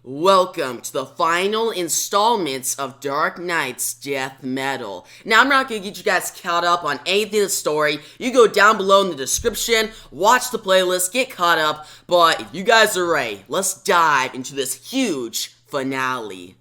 Welcome to the final installments of Dark Knight's Death Metal. Now, I'm not going to get you guys caught up on anything in the story. You go down below in the description, watch the playlist, get caught up. But if you guys are ready, let's dive into this huge finale.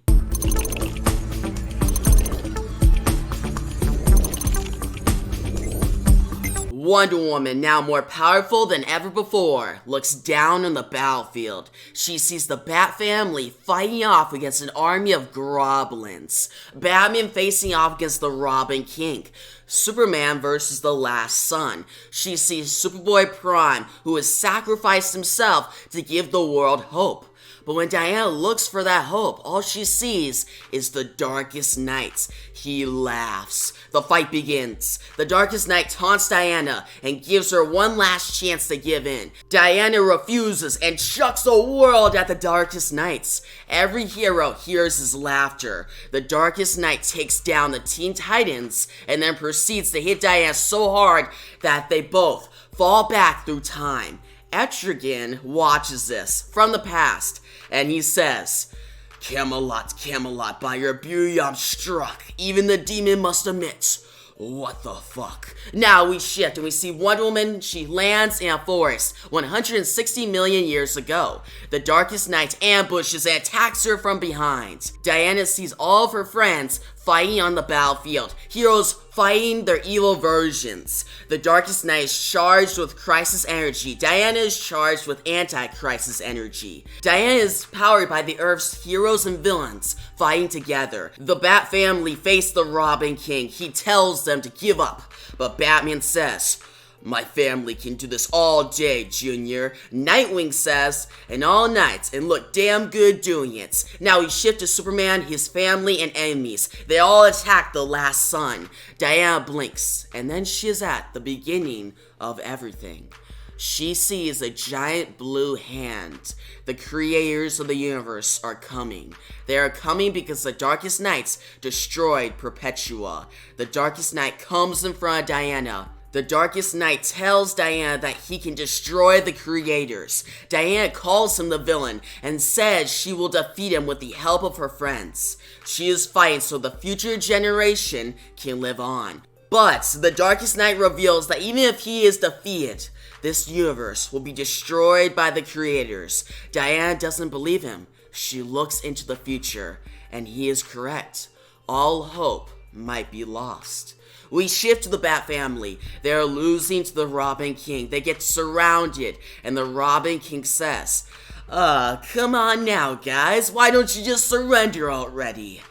Wonder Woman, now more powerful than ever before, looks down on the battlefield. She sees the Bat family fighting off against an army of goblins. Batman facing off against the Robin King. Superman versus the Last Son. She sees Superboy Prime, who has sacrificed himself to give the world hope. But when Diana looks for that hope, all she sees is the Darkest Knight. He laughs. The fight begins. The Darkest Knight taunts Diana and gives her one last chance to give in. Diana refuses and chucks the world at the Darkest Knight. Every hero hears his laughter. The Darkest Knight takes down the Teen Titans and then proceeds to hit Diana so hard that they both fall back through time. Etrigan watches this from the past, and he says, Camelot, Camelot, by your beauty I'm struck. Even the demon must admit. What the fuck? Now we shift and we see Wonder Woman. She lands in a forest 160 million years ago. The Darkest Knight ambushes and attacks her from behind. Diana sees all of her friends fighting on the battlefield. Heroes fighting their evil versions. The Darkest Knight is charged with crisis energy. Diana is charged with anti-crisis energy. Diana is powered by the Earth's heroes and villains fighting together. The Bat family face the Robin King. He tells them to give up, but Batman says, my family can do this all day, Junior. Nightwing says, and all night, and look damn good doing it. Now we shift to Superman, his family, and enemies. They all attack the Last Son. Diana blinks, and then she is at the beginning of everything. She sees a giant blue hand. The creators of the universe are coming. They are coming because the Darkest Knight destroyed Perpetua. The Darkest Knight comes in front of Diana. The Darkest Knight tells Diana that he can destroy the creators. Diana calls him the villain and says she will defeat him with the help of her friends. She is fighting so the future generation can live on. But the Darkest Knight reveals that even if he is defeated, this universe will be destroyed by the creators. Diana doesn't believe him. She looks into the future, and he is correct. All hope might be lost. We shift to the Bat family. They are losing to the Robin King. They get surrounded, and the Robin King says, come on now, guys. Why don't you just surrender already?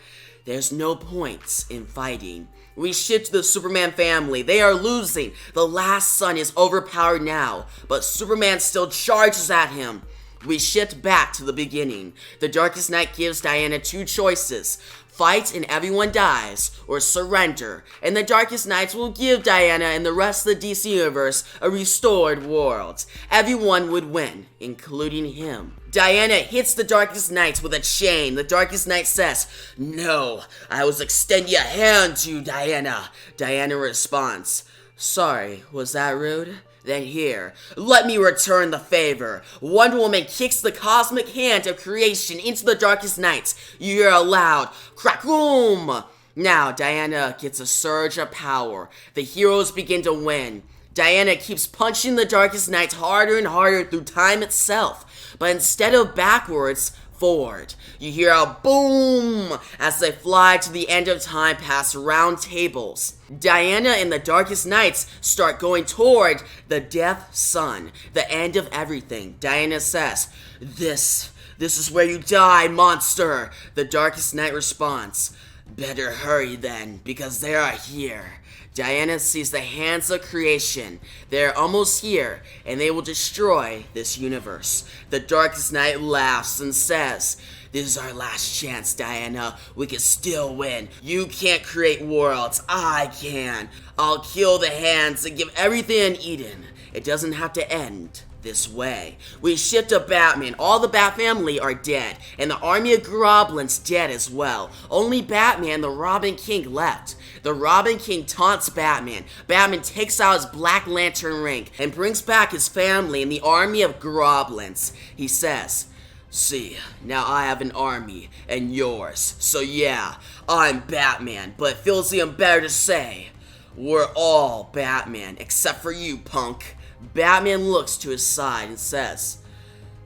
There's no point in fighting. We shift to the Superman family. They are losing. The Last Son is overpowered now, but Superman still charges at him. We shift back to the beginning. The Darkest Knight gives Diana two choices. Fight and everyone dies, or surrender, and the Darkest Knights will give Diana and the rest of the DC Universe a restored world. Everyone would win, including him. Diana hits the Darkest Knight with a chain. The Darkest Knight says, no, I was extending a hand to you, Diana. Diana responds, sorry, was that rude? Then here, let me return the favor. Wonder Woman kicks the cosmic hand of creation into the Darkest Knight. You hear a loud crack-boom. Now Diana gets a surge of power. The heroes begin to win. Diana keeps punching the Darkest Knight harder and harder through time itself. But instead of backwards, forward. You hear a boom as they fly to the end of time past round tables. Diana and the Darkest Knights start going toward the Death Sun, the end of everything. Diana says, This is where you die, monster. The Darkest Knight responds, better hurry then, because they are here. Diana sees the hands of creation. They are almost here, and they will destroy this universe. The Darkest Knight laughs and says, this is our last chance, Diana. We can still win. You can't create worlds. I can. I'll kill the hands and give everything in Eden. It doesn't have to end this way. We shift to Batman. All the Bat family are dead, and the army of goblins dead as well. Only Batman, the Robin King, left. The Robin King taunts Batman. Batman takes out his Black Lantern ring and brings back his family and the army of goblins. He says, See, now I have an army, and yours. So yeah, I'm Batman, but it feels even better to say, we're all Batman, except for you, punk. Batman looks to his side and says,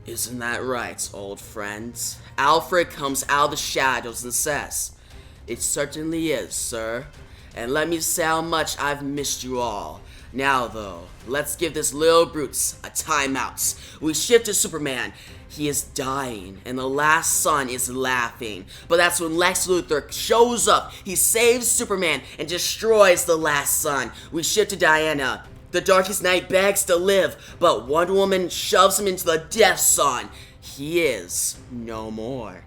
isn't that right, old friend? Alfred comes out of the shadows and says, it certainly is, sir. And let me say how much I've missed you all. Now though, let's give this little brutes a timeout. We shift to Superman. He is dying, and the last son is laughing. But that's when Lex Luthor shows up. He saves Superman and destroys the last son. We shift to Diana. The Darkest Knight begs to live, but Wonder Woman shoves him into the Death Sun. He is no more.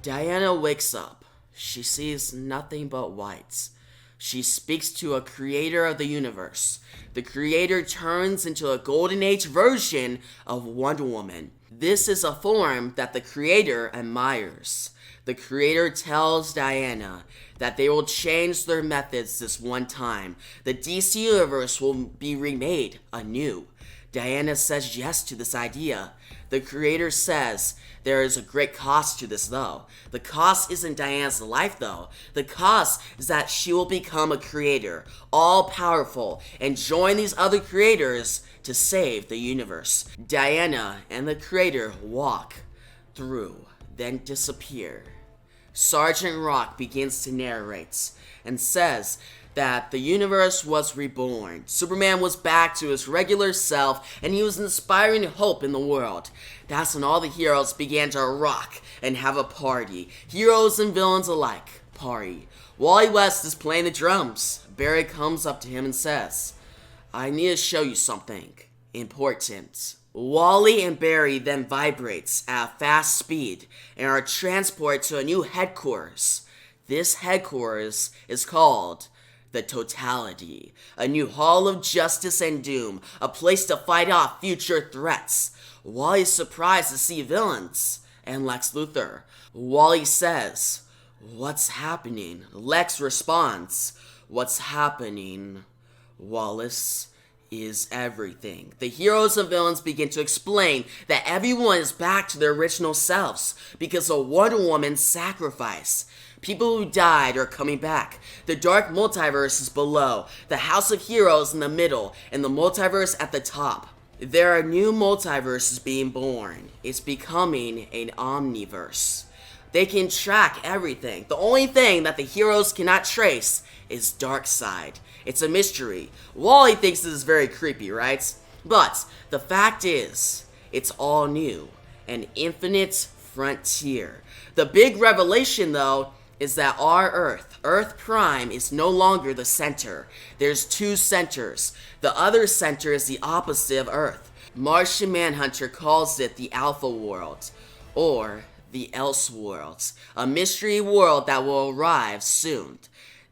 Diana wakes up. She sees nothing but white. She speaks to a creator of the universe. The creator turns into a Golden Age version of Wonder Woman. This is a form that the creator admires. The creator tells Diana that they will change their methods this one time. The DC universe will be remade anew. Diana says yes to this idea. The creator says there is a great cost to this though. The cost isn't Diana's life though. The cost is that she will become a creator, all powerful, and join these other creators to save the universe. Diana and the creator walk through, then disappear. Sergeant Rock begins to narrate and says that the universe was reborn. Superman was back to his regular self, and he was inspiring hope in the world. That's when all the heroes began to rock and have a party. Heroes and villains alike party. Wally West is playing the drums. Barry comes up to him and says, I need to show you something important. Wally and Barry then vibrates at fast speed and are transported to a new headquarters. This headquarters is called the Totality, a new hall of justice and doom, a place to fight off future threats. Wally's surprised to see villains and Lex Luthor. Wally says, what's happening? Lex responds, what's happening, Wallace, is everything. The heroes and villains begin to explain that everyone is back to their original selves because of Wonder Woman's sacrifice. People who died are coming back. The dark multiverse is below, the House of Heroes in the middle, and the multiverse at the top. There are new multiverses being born. It's becoming an omniverse. They can track everything. The only thing that the heroes cannot trace is Darkseid. It's a mystery. Wally thinks this is very creepy, right? But the fact is, it's all new. An infinite frontier. The big revelation, though, is that our Earth, Earth Prime, is no longer the center. There's two centers. The other center is the opposite of Earth. Martian Manhunter calls it the Alpha World, or the Elseworlds, a mystery world that will arrive soon.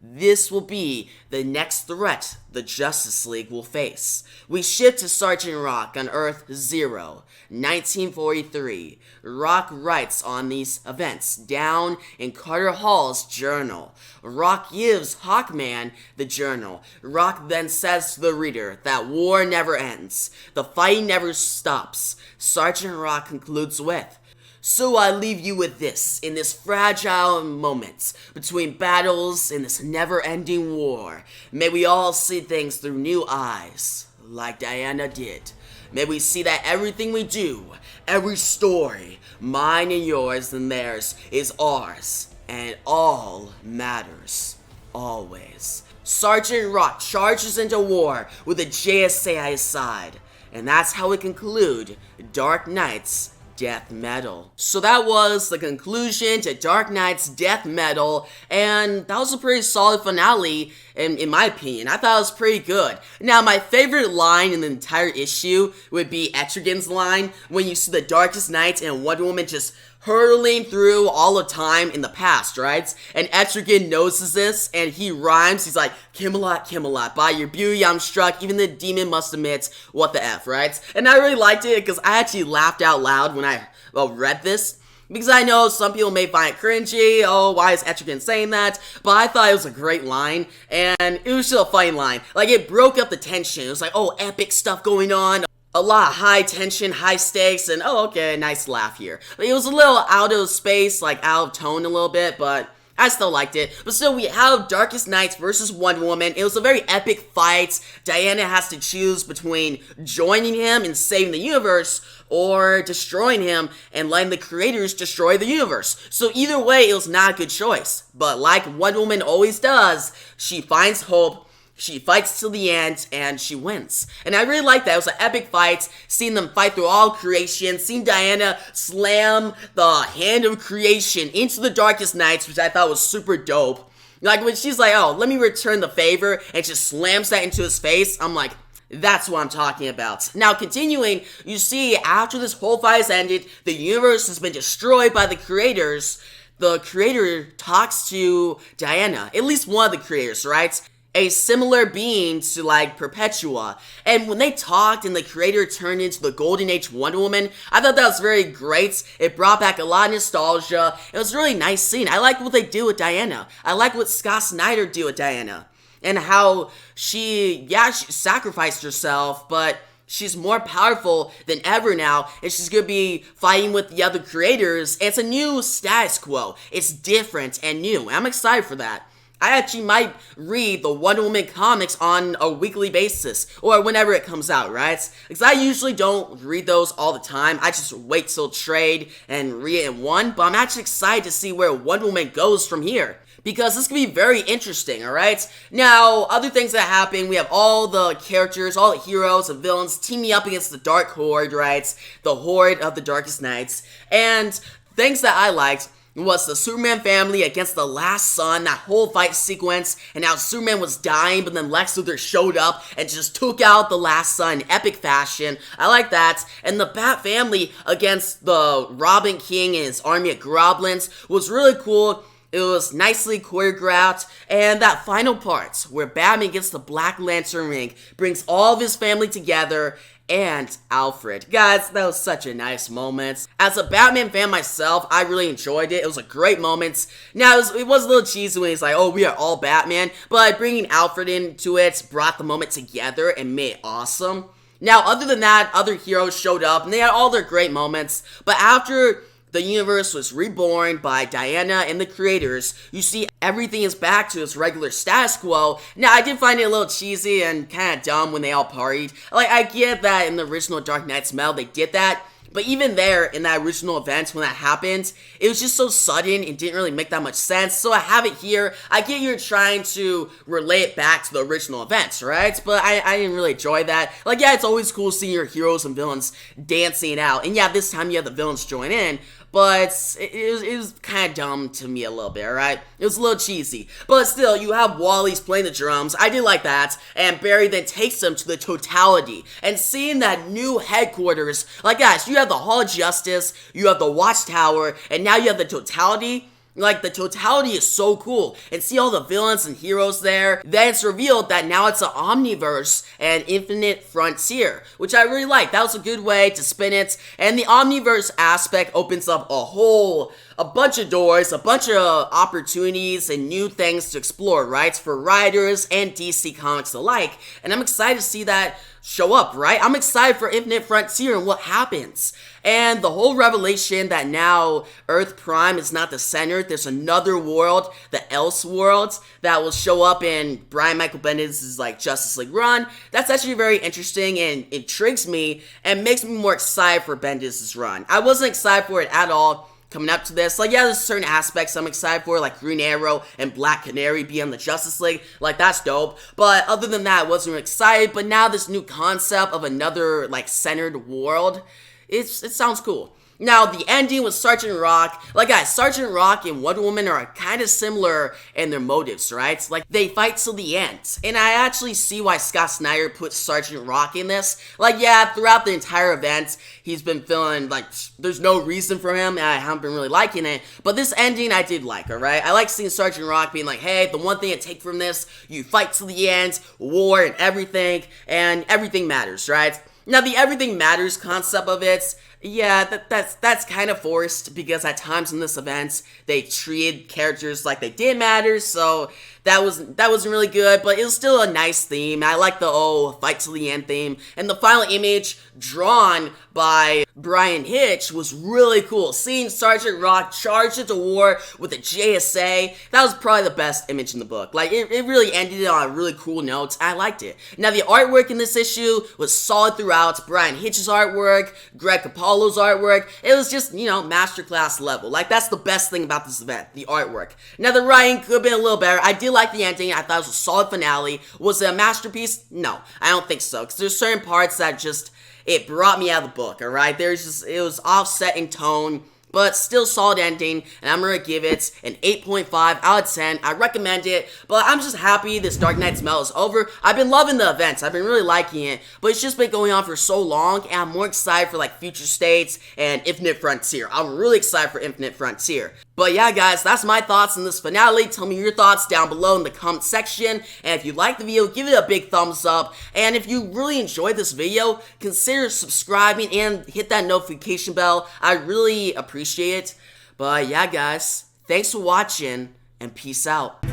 This will be the next threat the Justice League will face. We shift to Sergeant Rock on Earth 0, 1943. Rock writes on these events down in Carter Hall's journal. Rock gives Hawkman the journal. Rock then says to the reader that war never ends. The fighting never stops. Sergeant Rock concludes with, so I leave you with this, in this fragile moment between battles in this never-ending war. May we all see things through new eyes, like Diana did. May we see that everything we do, every story, mine and yours and theirs, is ours, and it all matters, always. Sergeant Rock charges into war with the JSA at his side, and that's how we conclude Dark Knight's Death Metal. So that was the conclusion to Dark Knight's Death Metal, and that was a pretty solid finale, in my opinion. I thought it was pretty good. Now, my favorite line in the entire issue would be Etrigan's line, when you see the Darkest Knight and Wonder Woman just hurtling through all the time in the past, right? And Etrigan notices this, and he rhymes. He's like, Camelot, Camelot, by your beauty I'm struck, even the demon must admit, what the F, right? And I really liked it, because I actually laughed out loud when I read this, because I know some people may find it cringy, oh, why is Etrigan saying that? But I thought it was a great line, and it was still a funny line. Like, it broke up the tension. It was like, oh, epic stuff going on. a lot of high tension, high stakes, and oh, okay, nice laugh here. But it was a little out of space, like out of tone a little bit, but I still liked it. But still, we have Darkest Knights versus Wonder Woman. It was a very epic fight. Diana has to choose between joining him and saving the universe, or destroying him and letting the creators destroy the universe. So either way, it was not a good choice. But like Wonder Woman always does, she finds hope, she fights till the end, and she wins. And I really like that. It was an epic fight, seeing them fight through all creation, seeing Diana slam the hand of creation into the Darkest Knights, which I thought was super dope. Like, when she's like, oh, let me return the favor, and just slams that into his face, I'm like, that's what I'm talking about. Now, continuing, you see, after this whole fight has ended, the universe has been destroyed by the creators. The creator talks to Diana, at least one of the creators, right? A similar being to, like, Perpetua. And when they talked and the creator turned into the Golden Age Wonder Woman, I thought that was very great. It brought back a lot of nostalgia. It was a really nice scene. I like what they do with Diana. I like what Scott Snyder did with Diana. And how she sacrificed herself, but she's more powerful than ever now, and she's gonna be fighting with the other creators. It's a new status quo. It's different and new. I'm excited for that. I actually might read the Wonder Woman comics on a weekly basis, or whenever it comes out, right? Because I usually don't read those all the time. I just wait till trade and read it in one, but I'm actually excited to see where Wonder Woman goes from here, because this could be very interesting, alright? Now, other things that happen, we have all the characters, all the heroes and villains teaming up against the Dark Horde, right? The Horde of the Darkest Knights. And things that I liked was the Superman family against the Last Sun, that whole fight sequence, and how Superman was dying, but then Lex Luthor showed up and just took out the Last Sun in epic fashion. I like that. And the Bat family against the Robin King and his army of Groblins was really cool. It was nicely choreographed, and that final part where Batman gets the Black Lantern ring, brings all of his family together, and Alfred. Guys, that was such a nice moment. As a Batman fan myself, I really enjoyed it. It was a great moment. Now, it was a little cheesy when he's like, oh, we are all Batman, but bringing Alfred into it brought the moment together and made it awesome. Now, other than that, other heroes showed up, and they had all their great moments, but after the universe was reborn by Diana and the creators, you see everything is back to its regular status quo. Now, I did find it a little cheesy and kind of dumb when they all partied. Like, I get that in the original Dark Knight's Metal they did that, but even there, in that original event, when that happened, it was just so sudden, it didn't really make that much sense. So I have it here. I get you're trying to relate it back to the original events, right? But I didn't really enjoy that. Like, yeah, it's always cool seeing your heroes and villains dancing it out. And yeah, this time you have the villains join in, but it was kind of dumb to me a little bit, alright? It was a little cheesy. But still, you have Wally's playing the drums. I did like that. And Barry then takes them to the Totality. And seeing that new headquarters, like, guys, you have the Hall of Justice, you have the Watchtower, and now you have the Totality. Like, the Totality is so cool. And see all the villains and heroes there. Then it's revealed that now it's an Omniverse and Infinite Frontier, which I really like. That was a good way to spin it. And the Omniverse aspect opens up a bunch of doors, a bunch of opportunities and new things to explore, right? For writers and DC Comics alike. And I'm excited to see that show up, right? I'm excited for Infinite Frontier and what happens. And the whole revelation that now Earth Prime is not the center. There's another world, the Elseworlds, that will show up in Brian Michael Bendis' like Justice League run. That's actually very interesting and intrigues me and makes me more excited for Bendis' run. I wasn't excited for it at all coming up to this. Like, yeah, there's certain aspects I'm excited for, like Green Arrow and Black Canary being on the Justice League. Like, that's dope. But other than that, I wasn't excited. But now this new concept of another, like, centered world, it sounds cool. Now, the ending with Sergeant Rock, like, guys, Sergeant Rock and Wonder Woman are kind of similar in their motives, right? Like, they fight till the end. And I actually see why Scott Snyder put Sergeant Rock in this. Like, yeah, throughout the entire event, he's been feeling like there's no reason for him, and I haven't been really liking it. But this ending I did like, alright? I like seeing Sergeant Rock being like, hey, the one thing I take from this, you fight till the end, war and everything matters, right? Now, the everything matters concept of it Yeah, that's kind of forced because at times in this event they treated characters like they did matter, so that wasn't really good, but it was still a nice theme. I like the fight to the end theme, and the final image drawn by Brian Hitch was really cool. Seeing Sergeant Rock charge into war with a JSA, that was probably the best image in the book. Like it really ended on a really cool note. I liked it. Now the artwork in this issue was solid throughout. Brian Hitch's artwork, Greg Capullo's artwork, it was just, masterclass level. Like that's the best thing about this event, the artwork. Now the writing could have been a little better. I did like the ending. I thought it was a solid finale. Was it a masterpiece? No, I don't think so. Because there's certain parts that just, it brought me out of the book, alright? It was offset in tone, but still solid ending, and I'm gonna give it an 8.5 out of 10. I recommend it, but I'm just happy this Dark Knight's Mel is over. I've been loving the events. I've been really liking it, but it's just been going on for so long, and I'm more excited for like Future States and Infinite Frontier. I'm really excited for Infinite Frontier. But yeah, guys, that's my thoughts on this finale. Tell me your thoughts down below in the comment section, and if you liked the video, give it a big thumbs up, and if you really enjoyed this video, consider subscribing and hit that notification bell. I really appreciate it. But yeah, guys, thanks for watching, and peace out.